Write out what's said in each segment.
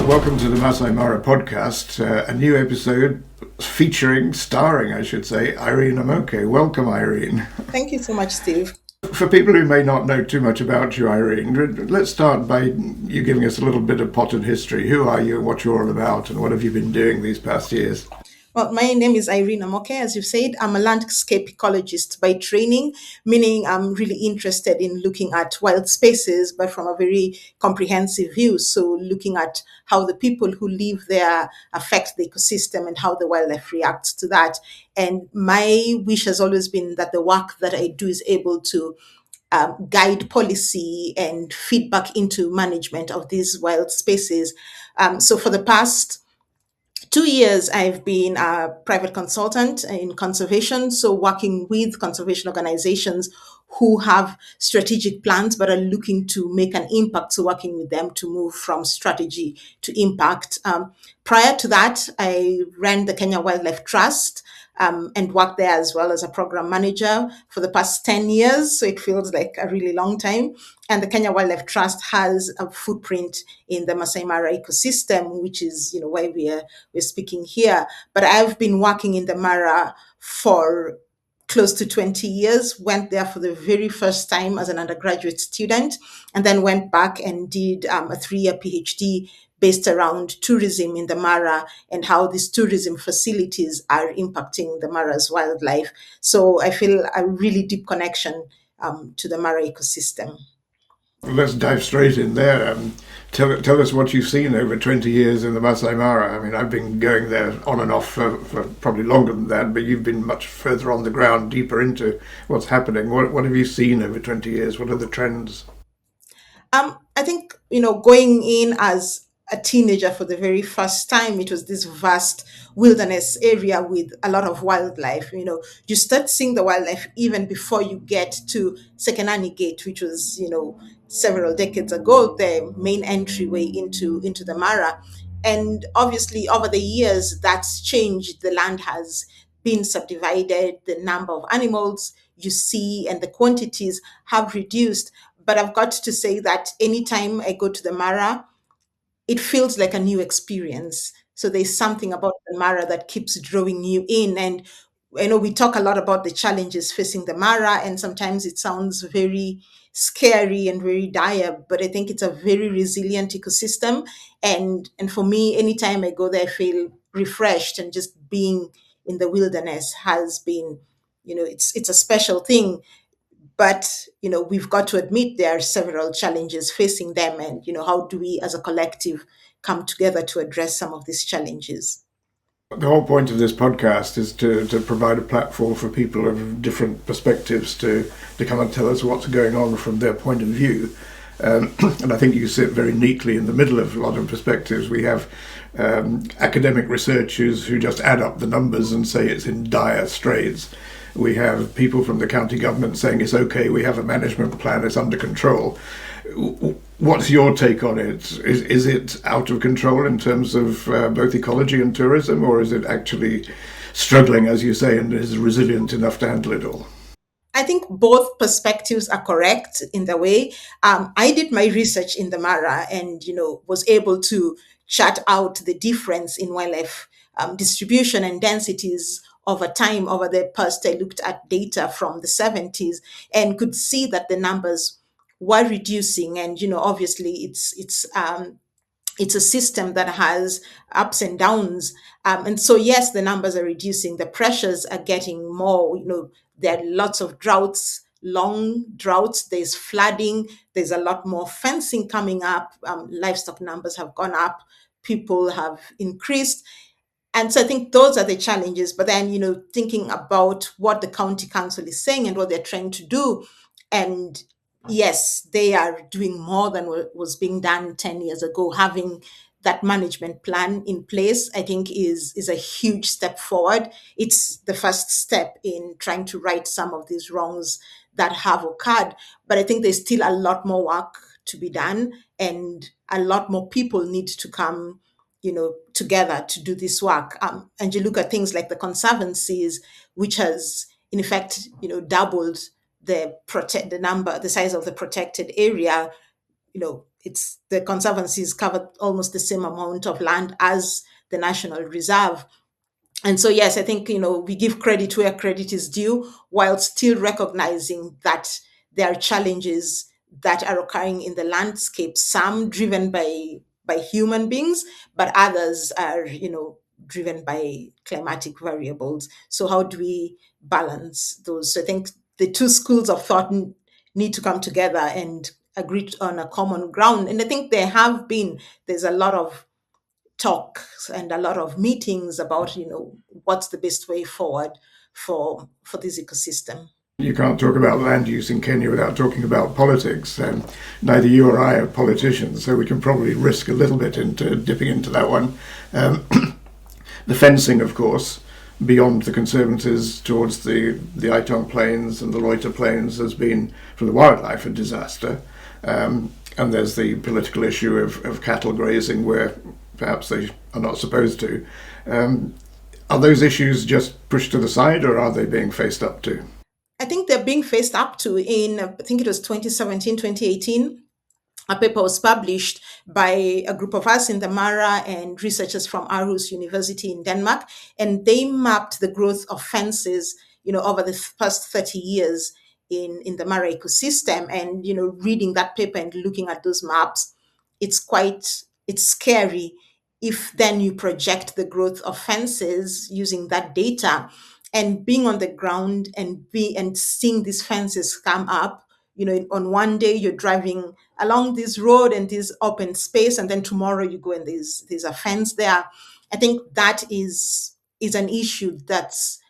Welcome to the Masai Mara podcast, a new episode starring, I should say, Irene Amoke. Welcome, Irene. Thank you so much, Steve. For people who may not know too much about you, Irene, let's start by you giving us a little bit of potted history. Who are you, what you're all about, and what have you been doing these past years? Well, my name is Irene Amoke. As you've said, I'm a landscape ecologist by training, meaning I'm really interested in looking at wild spaces, but from a very comprehensive view. So, looking at how the people who live there affect the ecosystem and how the wildlife reacts to that. And my wish has always been that the work that I do is able to guide policy and feedback into management of these wild spaces. So, for the past 2 years, I've been a private consultant in conservation, so working with conservation organizations who have strategic plans but are looking to make an impact. So, working with them to move from strategy to impact. Prior to that, I ran the Kenya Wildlife Trust. And worked there as well as a program manager for the past 10 years. So it feels like a really long time. And the Kenya Wildlife Trust has a footprint in the Masai Mara ecosystem, which is, why we're speaking here. But I've been working in the Mara for close to 20 years, went there for the very first time as an undergraduate student, and then went back and did a 3-year PhD based around tourism in the Mara and how these tourism facilities are impacting the Mara's wildlife. So I feel a really deep connection to the Mara ecosystem. Let's dive straight in there. Tell us what you've seen over 20 years in the Masai Mara. I mean, I've been going there on and off for probably longer than that, but you've been much further on the ground, deeper into what's happening. What have you seen over 20 years? What are the trends? I think, going in as a teenager for the very first time, it was this vast wilderness area with a lot of wildlife. You start seeing the wildlife even before you get to Sekenani Gate, which was, several decades ago, the main entryway into the Mara. And obviously, over the years, that's changed. The land has been subdivided, the number of animals you see and the quantities have reduced. But I've got to say that anytime I go to the Mara, it feels like a new experience. So there's something about the Mara that keeps drawing you in. And I know we talk a lot about the challenges facing the Mara, and sometimes it sounds very scary and very dire, but I think it's a very resilient ecosystem. And for me, anytime I go there, I feel refreshed, and just being in the wilderness has been, it's a special thing. But we've got to admit there are several challenges facing them, and how do we as a collective come together to address some of these challenges? The whole point of this podcast is to provide a platform for people of different perspectives to come and tell us what's going on from their point of view. And I think you sit very neatly in the middle of a lot of perspectives. We have academic researchers who just add up the numbers and say it's in dire straits. We have people from the county government saying it's okay, we have a management plan, it's under control. What's your take on it? Is it out of control in terms of both ecology and tourism, or is it actually struggling, as you say, and is resilient enough to handle it all? I think both perspectives are correct in the way. I did my research in the Mara and, was able to chart out the difference in wildlife distribution and densities over time. Over the past, I looked at data from the 70s and could see that the numbers were reducing. And, obviously it's a system that has ups and downs. And so, yes, the numbers are reducing, the pressures are getting more. There are lots of droughts, long droughts, there's flooding, there's a lot more fencing coming up, livestock numbers have gone up, people have increased. And so I think those are the challenges. But then, thinking about what the county council is saying and what they're trying to do, and yes, they are doing more than what was being done 10 years ago. Having that management plan in place, I think, is a huge step forward. It's the first step in trying to right some of these wrongs that have occurred. But I think there's still a lot more work to be done, and a lot more people need to come together to do this work. And you look at things like the conservancies, which has in effect, doubled the size of the protected area, it's the conservancies cover almost the same amount of land as the national reserve. And so, yes, I think, we give credit where credit is due, while still recognizing that there are challenges that are occurring in the landscape, some driven by human beings, but others are, driven by climatic variables. So how do we balance those? So I think the two schools of thought need to come together and agree on a common ground. And I think there's a lot of talks and a lot of meetings about, what's the best way forward for this ecosystem. You can't talk about land use in Kenya without talking about politics. Neither you or I are politicians, so we can probably risk a little bit into dipping into that one. Um, the fencing, of course, beyond the conservancies towards the Itong Plains and the Loiter Plains has been, for the wildlife, a disaster. And there's the political issue of cattle grazing where perhaps they are not supposed to. Are those issues just pushed to the side, or are they being faced up to? I think they're being faced up to in, I think it was 2017, 2018. A paper was published by a group of us in the Mara and researchers from Aarhus University in Denmark, and they mapped the growth of fences, over the past 30 years in the Mara ecosystem. And, reading that paper and looking at those maps, it's scary if then you project the growth of fences using that data, and being on the ground and seeing these fences come up. On one day you're driving along this road and this open space, and then tomorrow you go and there's a fence there. I think that is an issue that's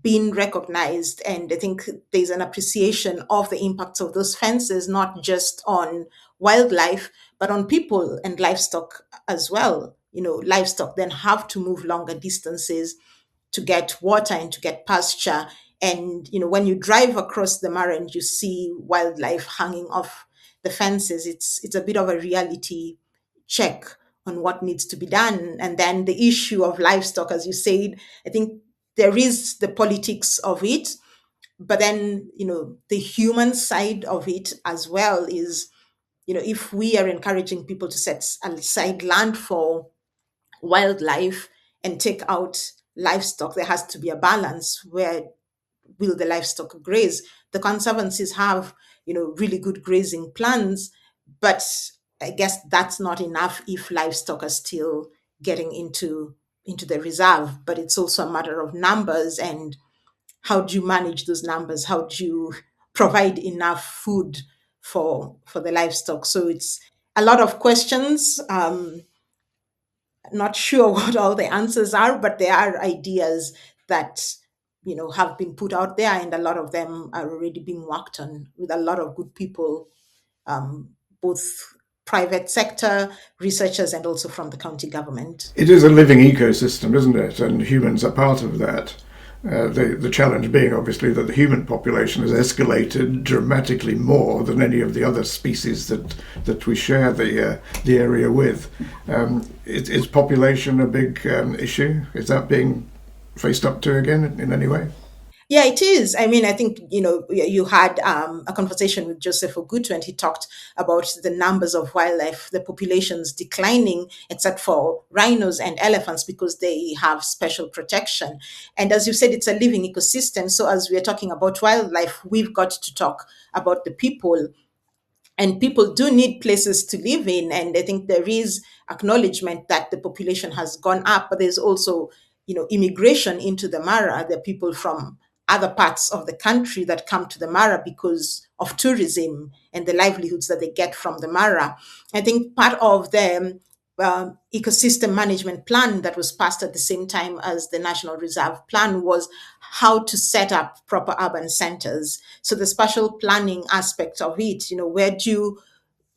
been recognized, and I think there's an appreciation of the impacts of those fences, not just on wildlife but on people and livestock as well. Livestock then have to move longer distances to get water and to get pasture. And when you drive across the Mara and you see wildlife hanging off the fences, it's a bit of a reality check on what needs to be done. And then the issue of livestock, as you said, I think there is the politics of it, but then the human side of it as well is, if we are encouraging people to set aside land for wildlife and take out livestock, there has to be a balance. Where will the livestock graze? The conservancies have, really good grazing plans, but I guess that's not enough if livestock are still getting into the reserve. But it's also a matter of numbers, and how do you manage those numbers? How do you provide enough food for the livestock? So it's a lot of questions. Not sure what all the answers are, but there are ideas that have been put out there, and a lot of them are already being worked on with a lot of good people, both private sector researchers and also from the county government. It is a living ecosystem, isn't it? And humans are part of that. The challenge being obviously that the human population has escalated dramatically more than any of the other species that we share the area with. Is population a big issue? Is that being faced up to again in any way? Yeah, it is. I mean, I think, you had a conversation with Joseph Ogutu, and he talked about the numbers of wildlife, the populations declining, except for rhinos and elephants because they have special protection. And as you said, it's a living ecosystem. So as we're talking about wildlife, we've got to talk about the people, and people do need places to live in. And I think there is acknowledgement that the population has gone up, but there's also immigration into the Mara. There are people from other parts of the country that come to the Mara because of tourism and the livelihoods that they get from the Mara. I think part of the ecosystem management plan that was passed at the same time as the National Reserve Plan was how to set up proper urban centers. So the spatial planning aspect of it, where do you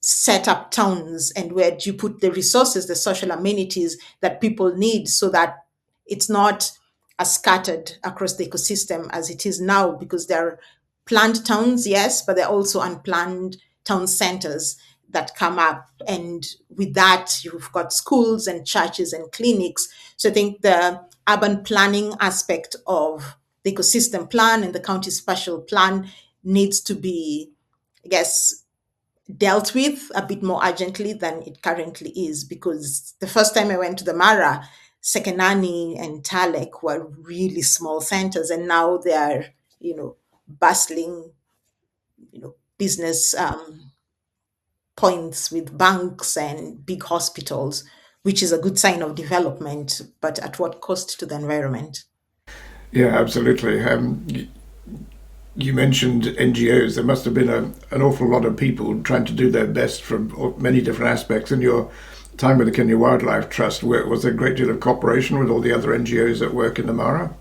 set up towns, and where do you put the resources, the social amenities that people need, so that it's not as scattered across the ecosystem as it is now, because there are planned towns, yes, but there are also unplanned town centers that come up. And with that, you've got schools and churches and clinics. So I think the urban planning aspect of the ecosystem plan and the county spatial plan needs to be, I guess, dealt with a bit more urgently than it currently is, because the first time I went to the Mara, Sekenani and Talek were really small centers, and now they are, bustling, business points with banks and big hospitals, which is a good sign of development, but at what cost to the environment? Yeah, absolutely. You mentioned NGOs. There must have been an awful lot of people trying to do their best from many different aspects. In your time with the Kenya Wildlife Trust, was there a great deal of cooperation with all the other NGOs that work in the Mara?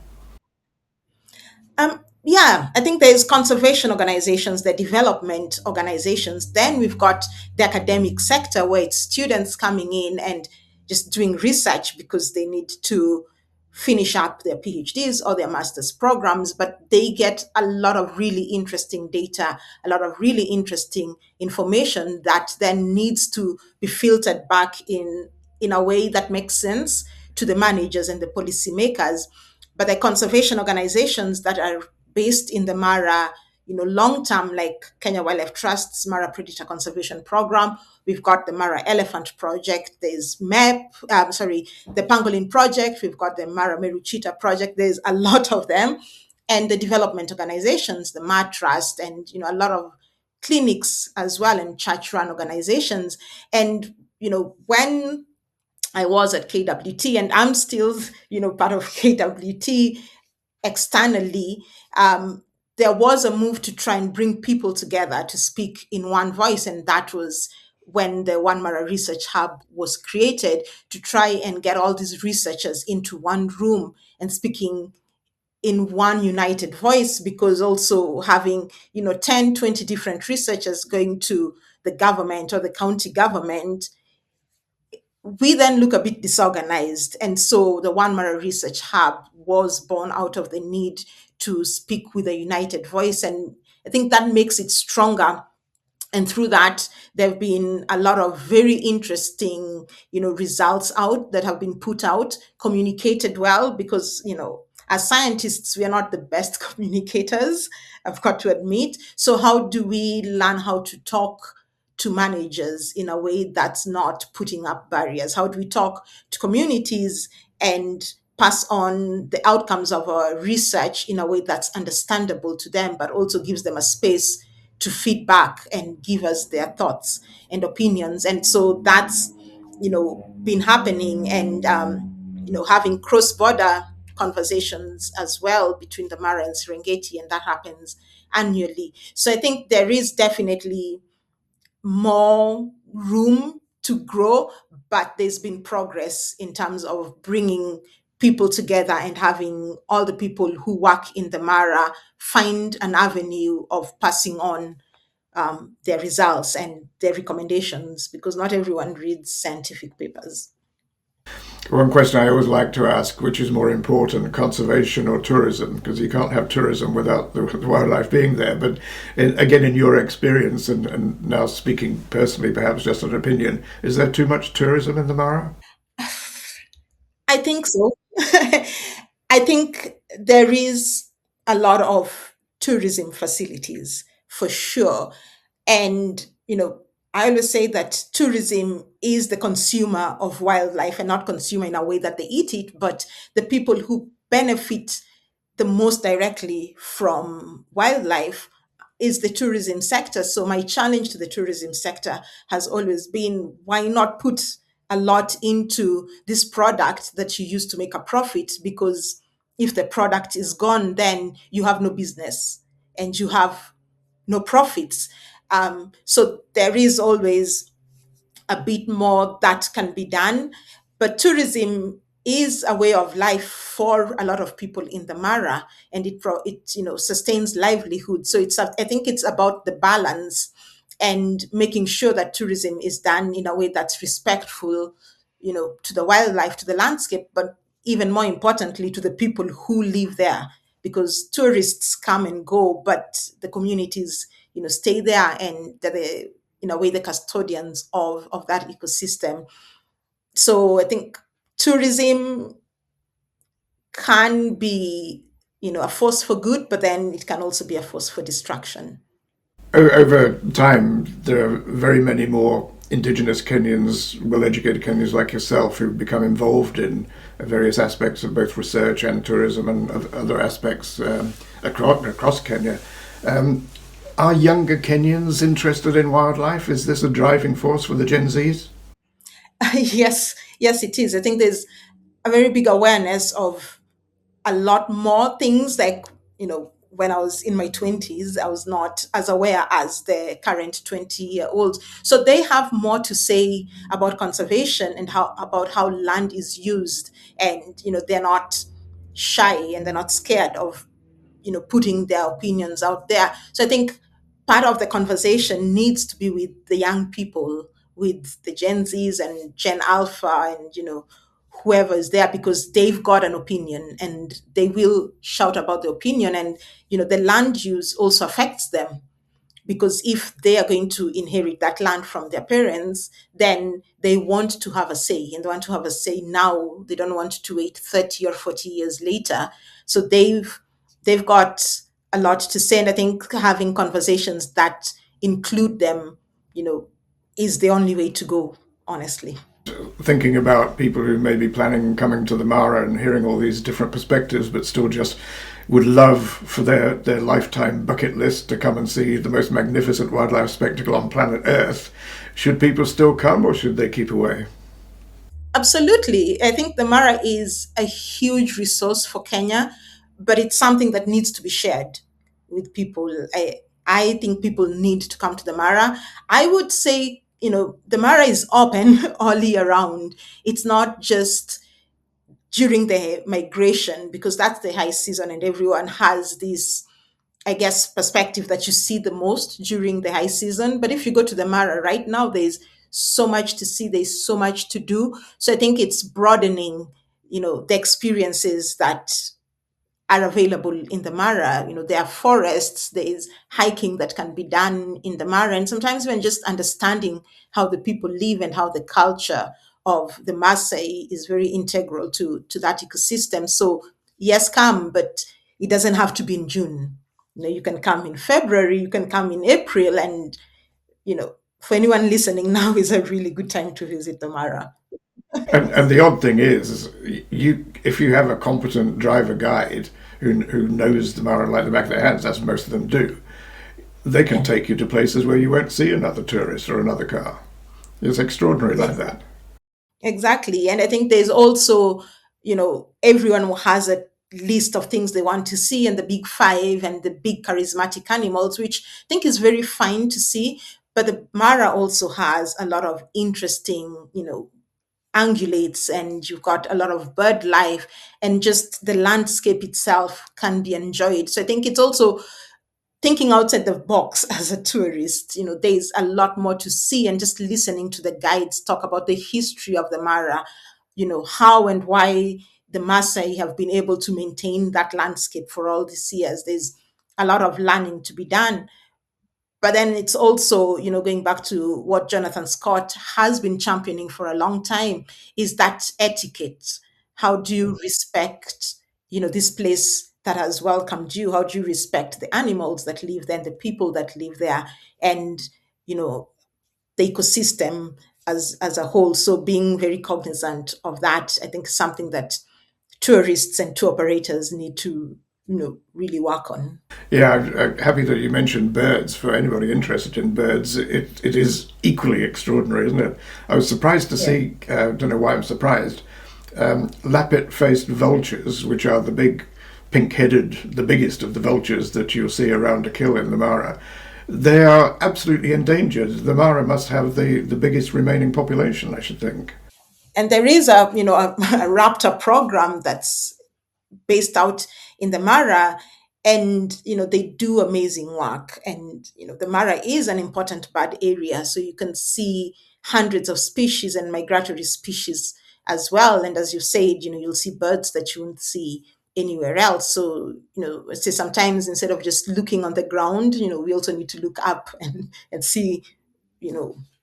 Yeah, I think there's conservation organizations, the development organizations. Then we've got the academic sector where it's students coming in and just doing research because they need to finish up their PhDs or their master's programs, but they get a lot of really interesting data, a lot of really interesting information that then needs to be filtered back in a way that makes sense to the managers and the policymakers. But the conservation organizations that are based in the Mara, long term, like Kenya Wildlife Trust's Mara Predator Conservation Program. We've got the Mara Elephant Project. There's the Pangolin Project. We've got the Mara Meru Cheetah Project. There's a lot of them, and the development organizations, the Mar Trust, and a lot of clinics as well, and church-run organizations. And when I was at KWT, and I'm still, part of KWT externally, there was a move to try and bring people together to speak in one voice. And that was when the One Mara Research Hub was created, to try and get all these researchers into one room and speaking in one united voice, because also having 10, 20 different researchers going to the government or the county government, we then look a bit disorganized. And so the One Mara Research Hub was born out of the need to speak with a united voice. And I think that makes it stronger. And through that, there have been a lot of very interesting, results out that have been put out, communicated well, because, as scientists, we are not the best communicators, I've got to admit. So how do we learn how to talk to managers in a way that's not putting up barriers? How do we talk to communities and pass on the outcomes of our research in a way that's understandable to them, but also gives them a space to feedback and give us their thoughts and opinions? And so that's been happening, and having cross-border conversations as well between the Mara and Serengeti, and that happens annually. So I think there is definitely more room to grow, but there's been progress in terms of bringing people together and having all the people who work in the Mara find an avenue of passing on their results and their recommendations, because not everyone reads scientific papers. One question I always like to ask, which is more important, conservation or tourism? Because you can't have tourism without the wildlife being there. But again, in your experience, and now speaking personally, perhaps just an opinion, is there too much tourism in the Mara? I think so. I think there is a lot of tourism facilities for sure. And, I always say that tourism is the consumer of wildlife, and not consumer in a way that they eat it, but the people who benefit the most directly from wildlife is the tourism sector. So my challenge to the tourism sector has always been, why not put a lot into this product that you use to make a profit? Because if the product is gone, then you have no business and you have no profits. So there is always a bit more that can be done. But tourism is a way of life for a lot of people in the Mara, and it sustains livelihood. So I think it's about the balance and making sure that tourism is done in a way that's respectful, to the wildlife, to the landscape, but even more importantly, to the people who live there. Because tourists come and go, but the communities, stay there, and they're in a way the custodians of that ecosystem. So I think tourism can be, a force for good, but then it can also be a force for destruction. Over time, there are very many more indigenous Kenyans, well-educated Kenyans like yourself, who become involved in various aspects of both research and tourism and other aspects across Kenya. Um, are younger Kenyans interested in wildlife? Is this a driving force for the Gen Zs? Yes, yes, it is. I think there's a very big awareness of a lot more things. Like, when I was in my 20s, I was not as aware as the current 20-year-olds. So they have more to say about conservation and how land is used. And, they're not shy and they're not scared of, putting their opinions out there. So I think part of the conversation needs to be with the young people, with the Gen Zs and Gen Alpha, and whoever is there, because they've got an opinion and they will shout about the opinion. And the land use also affects them, because if they are going to inherit that land from their parents, then they want to have a say, and they want to have a say now. They don't want to wait 30 or 40 years later. So they've got a lot to say. And I think having conversations that include them, you know is the only way to go, honestly. Thinking about people who may be planning coming to the Mara and hearing all these different perspectives, but still just would love for their lifetime bucket list to come and see the most magnificent wildlife spectacle on planet Earth. Should people still come or should they keep away? Absolutely. I think the Mara is a huge resource for Kenya, but it's something that needs to be shared with people. I think people need to come to the Mara. I would say, the Mara is open all year round. It's not just during the migration, because that's the high season and everyone has this, I guess, perspective that you see the most during the high season. But if you go to the Mara right now, there's so much to see, there's so much to do. So I think it's broadening, the experiences that are available in the Mara. There are forests, there is hiking that can be done in the Mara, and sometimes even just understanding how the people live and how the culture of the Maasai is very integral to that ecosystem. So yes, come, but it doesn't have to be in June. You can come in February, you can come in April, and for anyone listening, now is a really good time to visit the Mara. And the odd thing is, you if you have a competent driver guide who knows the Mara like the back of their hands, as most of them do, they can Yeah. take you to places where you won't see another tourist or another car. It's extraordinary like that. Exactly. And I think there's also, everyone who has a list of things they want to see, and the big five and the big charismatic animals, which I think is very fine to see. But the Mara also has a lot of interesting, ungulates, and you've got a lot of bird life, and just the landscape itself can be enjoyed. So I think it's also thinking outside the box as a tourist. There's a lot more to see, and just listening to the guides talk about the history of the Mara, how and why the Maasai have been able to maintain that landscape for all these years. There's a lot of learning to be done. But then it's also, going back to what Jonathan Scott has been championing for a long time, is that etiquette. How do you respect, this place that has welcomed you? How do you respect the animals that live there and the people that live there, and, you know, the ecosystem as a whole? So being very cognizant of that, I think, is something that tourists and tour operators need to, really work on. Yeah, I'm happy that you mentioned birds. For anybody interested in birds, it is equally extraordinary, isn't it? I was surprised to Yeah. see, don't know why I'm surprised, lappet-faced vultures, which are the big pink-headed, the biggest of the vultures that you'll see around a kill in the Mara. They are absolutely endangered. The Mara must have the biggest remaining population, I should think. And there is a a raptor program that's based out in the Mara, and they do amazing work. And the Mara is an important bird area, so you can see hundreds of species and migratory species as well. And as you said, you'll see birds that you won't see anywhere else. So say sometimes, instead of just looking on the ground, we also need to look up and see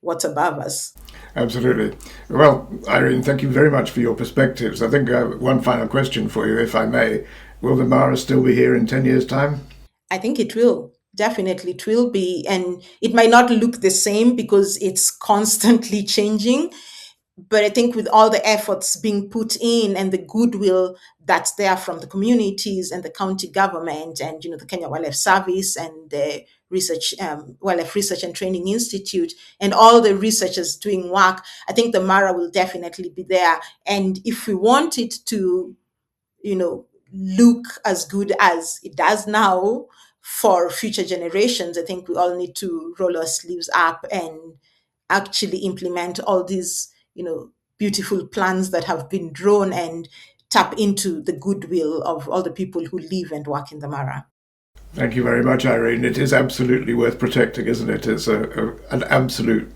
what's above us. Absolutely. Well, Irene, thank you very much for your perspectives. I think one final question for you, if I may. Will the Mara still be here in 10 years' time? I think it will. Definitely, it will be. And it might not look the same because it's constantly changing. But I think with all the efforts being put in and the goodwill that's there from the communities and the county government and the Kenya Wildlife Service and the Wildlife Research and Training Institute and all the researchers doing work, I think the Mara will definitely be there. And if we want it to look as good as it does now for future generations, I think we all need to roll our sleeves up and actually implement all these, beautiful plans that have been drawn and tap into the goodwill of all the people who live and work in the Mara. Thank you very much, Irene. It is absolutely worth protecting, isn't it? It's an absolute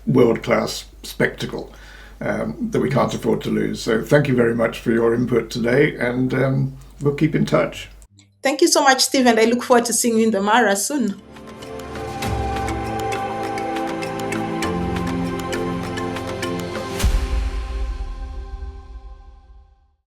world-class spectacle that we can't afford to lose. So thank you very much for your input today, and we'll keep in touch. Thank you so much, Steve, and I look forward to seeing you in the Mara soon.